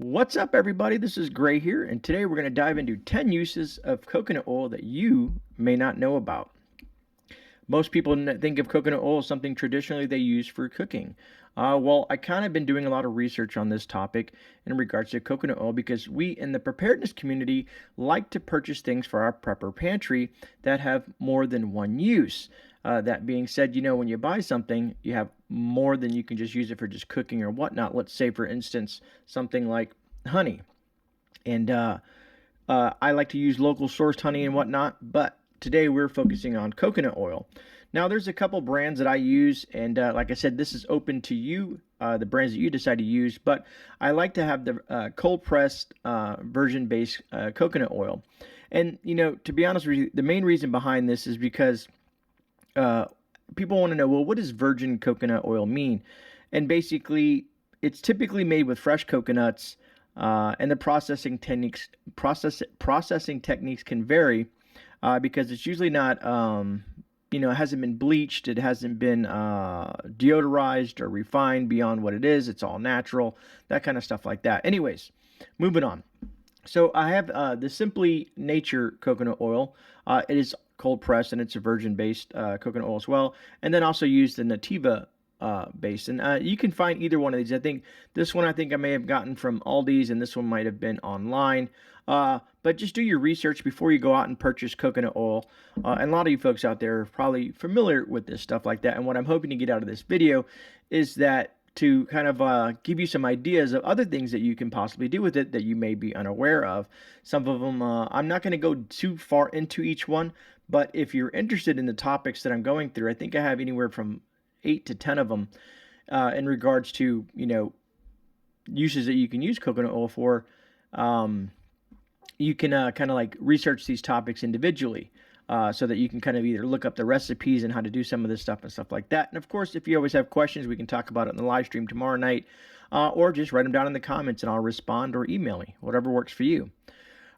What's up, everybody? This is Gray here, and today we're going to dive into 10 uses of coconut oil that you may not know about. Most people think of coconut oil as something traditionally they use for cooking. Well, I kind of been doing a lot of research on this topic in regards to coconut oil because we in the preparedness community like to purchase things for our prepper pantry that have more than one use. That being said, when you buy something, you have more than you can just use it for just cooking or whatnot. Let's say, for instance, something like honey. And I like to use local sourced honey and whatnot, but today we're focusing on coconut oil. Now, there's a couple brands that I use, and like I said, this is open to you, the brands that you decide to use, but I like to have the cold pressed virgin based coconut oil. And, to be honest with you, the main reason behind this is because uh, people want to know, well, what does virgin coconut oil mean? And basically, it's typically made with fresh coconuts, and the processing techniques can vary because it's usually not, it hasn't been bleached, it hasn't been deodorized or refined beyond what it is. It's all natural, that kind of stuff like that. Anyways, moving on. So I have the Simply Nature coconut oil. It is cold pressed and it's a virgin based coconut oil as well. And then also use the Nativa base. And you can find either one of these. I think this one I may have gotten from Aldi's, and this one might have been online. But just do your research before you go out and purchase coconut oil. And a lot of you folks out there are probably familiar with this stuff like that. And what I'm hoping to get out of this video is that to kind of give you some ideas of other things that you can possibly do with it that you may be unaware of. Some of them, I'm not going to go too far into each one, but if you're interested in the topics that I'm going through, I think I have anywhere from 8 to 10 of them in regards to, uses that you can use coconut oil for. You can kind of like research these topics individually. So that you can kind of either look up the recipes and how to do some of this stuff and stuff like that. And of course, if you always have questions, we can talk about it in the live stream tomorrow night, or just write them down in the comments and I'll respond, or email me, whatever works for you.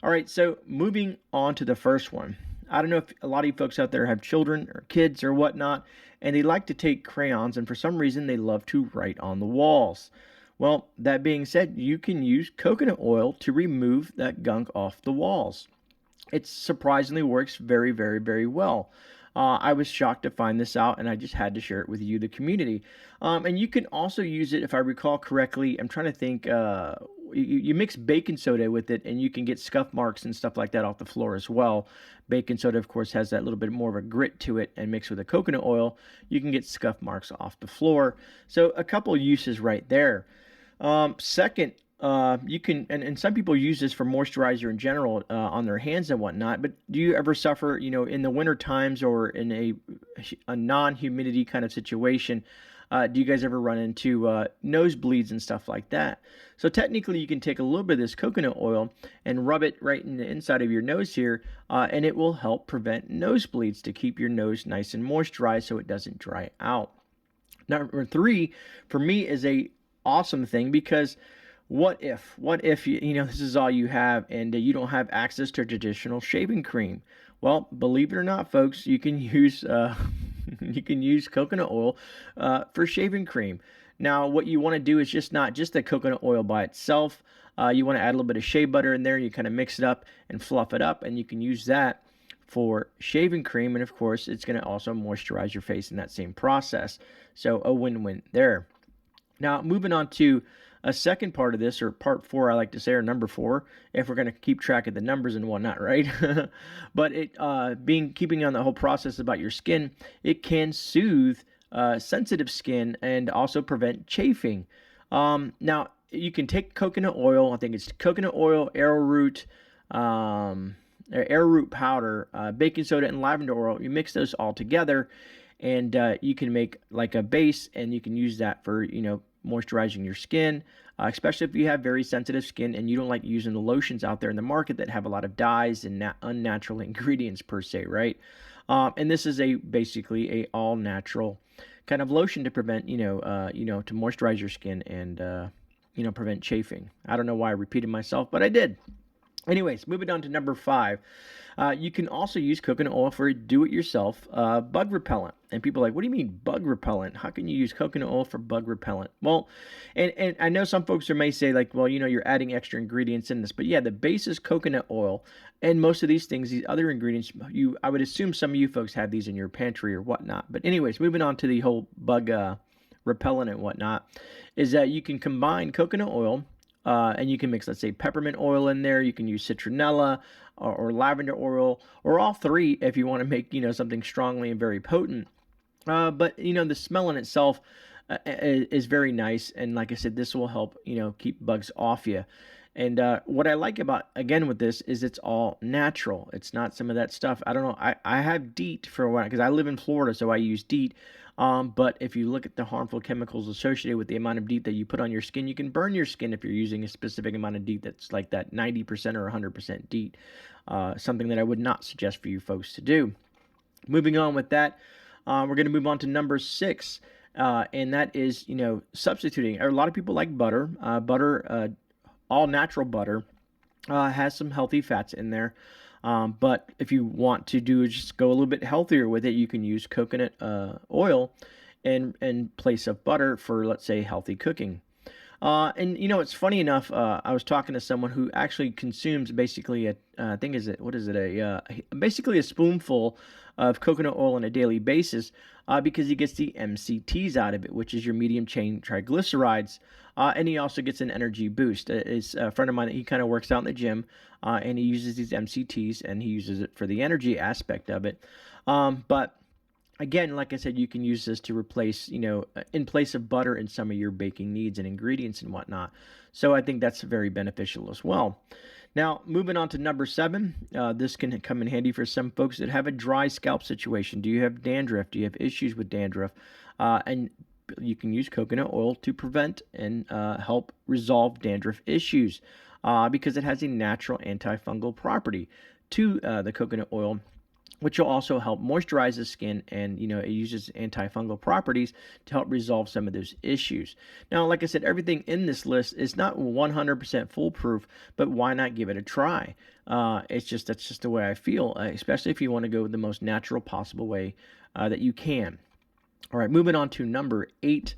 All right, so moving on to the first one. I don't know if a lot of you folks out there have children or kids or whatnot, and they like to take crayons, and for some reason they love to write on the walls. Well, that being said, you can use coconut oil to remove that gunk off the walls. It surprisingly works very, very, very well. I was shocked to find this out, and I just had to share it with you, the community. And you can also use it, if I recall correctly. I'm trying to think. You mix baking soda with it, and you can get scuff marks and stuff like that off the floor as well. Baking soda, of course, has that little bit more of a grit to it, and mixed with the coconut oil, you can get scuff marks off the floor. So a couple uses right there. Second, you can, and some people use this for moisturizer in general on their hands and whatnot. But do you ever suffer, in the winter times or in a non-humidity kind of situation? Do you guys ever run into nosebleeds and stuff like that? So technically, you can take a little bit of this coconut oil and rub it right in the inside of your nose here, and it will help prevent nosebleeds to keep your nose nice and moisturized so it doesn't dry out. Number three, for me, is a awesome thing because what if this is all you have and you don't have access to traditional shaving cream? Well, believe it or not, folks, you can use you can use coconut oil for shaving cream. Now, what you want to do is just not just the coconut oil by itself. You want to add a little bit of shea butter in there. You kind of mix it up and fluff it up, and you can use that for shaving cream. And of course, it's going to also moisturize your face in that same process. So a win-win there. Now, moving on to a second part of this, or part four, I like to say, or number four, if we're going to keep track of the numbers and whatnot, right? But keeping on the whole process about your skin, it can soothe sensitive skin and also prevent chafing. Now, you can take coconut oil. I think it's coconut oil, arrowroot powder, baking soda, and lavender oil. You mix those all together, and you can make like a base, and you can use that for moisturizing your skin, especially if you have very sensitive skin and you don't like using the lotions out there in the market that have a lot of dyes and unnatural ingredients per se, right? And this is basically a all natural kind of lotion to prevent to moisturize your skin and prevent chafing. I don't know why I repeated myself, but I did. Anyways, moving on to number 5. You can also use coconut oil for a do-it-yourself bug repellent. And people are like, what do you mean bug repellent? How can you use coconut oil for bug repellent? Well, and I know some folks may say like, well, you're adding extra ingredients in this. But yeah, the base is coconut oil. And most of these things, these other ingredients, I would assume some of you folks have these in your pantry or whatnot. But anyways, moving on to the whole bug repellent and whatnot, is that you can combine coconut oil, and you can mix, let's say, peppermint oil in there. You can use citronella or lavender oil, or all three if you want to make, something strongly and very potent. But the smell in itself is very nice, and like I said, this will help keep bugs off you. And what I like about, again, with this is it's all natural. It's not some of that stuff. I don't know. I have DEET for a while because I live in Florida, so I use DEET. But if you look at the harmful chemicals associated with the amount of DEET that you put on your skin, you can burn your skin if you're using a specific amount of DEET that's like that 90% or 100% DEET. Something that I would not suggest for you folks to do. Moving on with that, we're going to move on to number 6. And that is, substituting. A lot of people like butter. All natural butter has some healthy fats in there. But if you want to just go a little bit healthier with it, you can use coconut oil in place of butter for, let's say, healthy cooking. And it's funny enough. I was talking to someone who actually consumes basically basically a spoonful of coconut oil on a daily basis, because he gets the MCTs out of it, which is your medium chain triglycerides, and he also gets an energy boost. It's a friend of mine that he kind of works out in the gym, and he uses these MCTs, and he uses it for the energy aspect of it. But again, like I said, you can use this to replace, in place of butter in some of your baking needs and ingredients and whatnot. So I think that's very beneficial as well. Now, moving on to number 7, this can come in handy for some folks that have a dry scalp situation. Do you have dandruff? Do you have issues with dandruff? And you can use coconut oil to prevent and help resolve dandruff issues, because it has a natural antifungal property to the coconut oil, which will also help moisturize the skin, and it uses antifungal properties to help resolve some of those issues. Now, like I said, everything in this list is not 100% foolproof, but why not give it a try? That's just the way I feel, especially if you want to go the most natural possible way that you can. All right, moving on to number 8,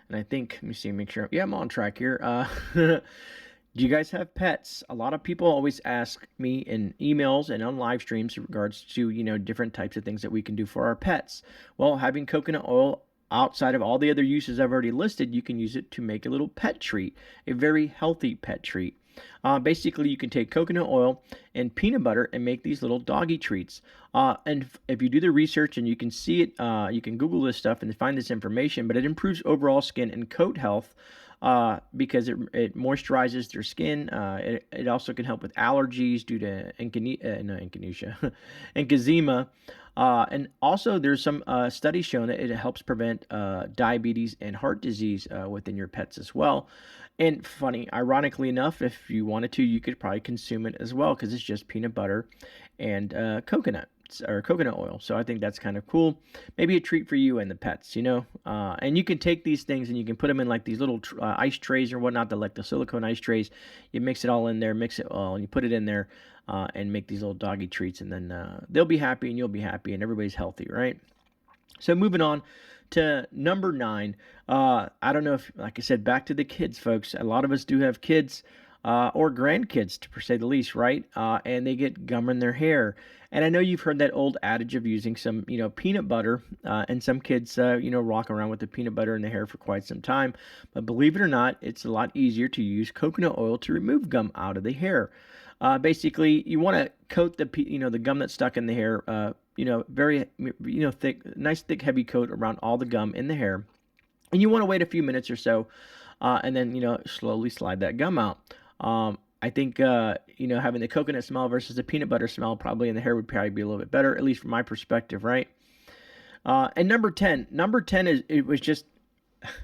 and I think, let me see, make sure, yeah, I'm on track here. Do you guys have pets? A lot of people always ask me in emails and on live streams in regards to, different types of things that we can do for our pets. Well, having coconut oil, outside of all the other uses I've already listed, you can use it to make a little pet treat, a very healthy pet treat. Basically, you can take coconut oil and peanut butter and make these little doggy treats. And if you do the research and you can see it, you can Google this stuff and find this information, but it improves overall skin and coat health, because it moisturizes their skin. It also can help with allergies due to emphysema. And also there's some studies showing that it helps prevent diabetes and heart disease within your pets as well. And funny, ironically enough, if you wanted to, you could probably consume it as well, because it's just peanut butter and coconut oil. So I think that's kind of cool. Maybe a treat for you and the pets, and you can take these things and you can put them in like these little ice trays or whatnot, like the silicone ice trays. You mix it all in there, mix it all, and you put it in there, and make these little doggy treats, and then they'll be happy and you'll be happy and everybody's healthy, right? So moving on to number 9. I don't know if, like I said, back to the kids, folks. A lot of us do have kids, or grandkids, to say the least, right? And they get gum in their hair. And I know you've heard that old adage of using some, peanut butter, and some kids, rock around with the peanut butter in the hair for quite some time. But believe it or not, it's a lot easier to use coconut oil to remove gum out of the hair. Basically, you want to coat the gum that's stuck in the hair, very, thick, nice, thick, heavy coat around all the gum in the hair. And you want to wait a few minutes or so, and then, slowly slide that gum out. I think, having the coconut smell versus the peanut butter smell probably in the hair would probably be a little bit better, at least from my perspective, right? And number 10 is,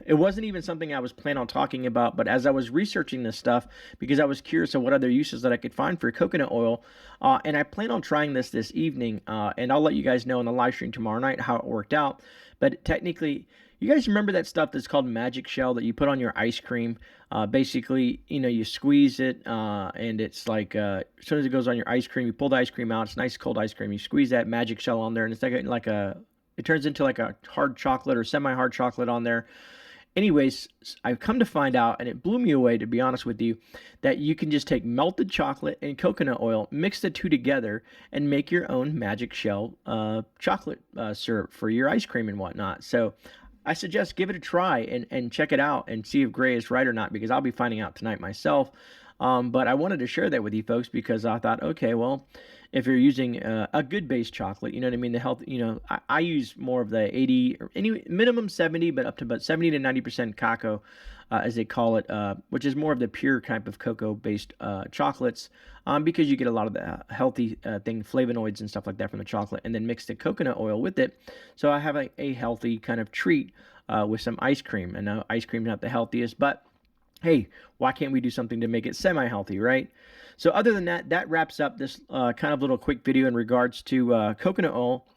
it wasn't even something I was planning on talking about, but as I was researching this stuff, because I was curious of what other uses that I could find for coconut oil, and I plan on trying this evening, and I'll let you guys know in the live stream tomorrow night how it worked out. But technically, You guys remember that stuff that's called magic shell that you put on your ice cream? Basically, you squeeze it, and it's like as soon as it goes on your ice cream, you pull the ice cream out. It's nice cold ice cream. You squeeze that magic shell on there, and it's it turns into like a hard chocolate or semi-hard chocolate on there. Anyways, I've come to find out, and it blew me away, to be honest with you, that you can just take melted chocolate and coconut oil, mix the two together, and make your own magic shell chocolate syrup for your ice cream and whatnot. So I suggest give it a try and check it out and see if Grey is right or not, because I'll be finding out tonight myself. But I wanted to share that with you folks because I thought, okay, well, if you're using a good base chocolate, you know what I mean, the health, I use more of the 80 or any minimum 70, but up to about 70 to 90% cacao, as they call it, which is more of the pure type of cocoa-based chocolates, because you get a lot of the healthy flavonoids and stuff like that from the chocolate, and then mix the coconut oil with it. So I have a healthy kind of treat with some ice cream. And now ice cream's not the healthiest, but hey, why can't we do something to make it semi-healthy, right? So other than that, that wraps up this kind of little quick video in regards to coconut oil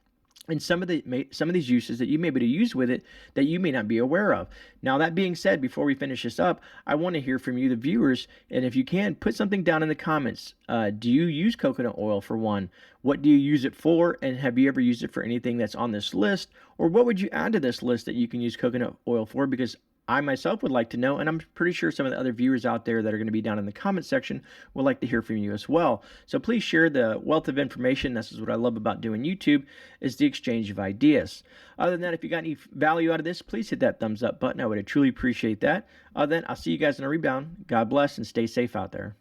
and some of these uses that you may be able to use with it that you may not be aware of. Now, that being said, before we finish this up, I want to hear from you, the viewers, and if you can, put something down in the comments. Do you use coconut oil for one? What do you use it for? And have you ever used it for anything that's on this list? Or what would you add to this list that you can use coconut oil for? Because I myself would like to know, and I'm pretty sure some of the other viewers out there that are going to be down in the comment section would like to hear from you as well. So please share the wealth of information. This is what I love about doing YouTube, is the exchange of ideas. Other than that, if you got any value out of this, please hit that thumbs up button. I would truly appreciate that. Other than that, I'll see you guys in a rebound. God bless and stay safe out there.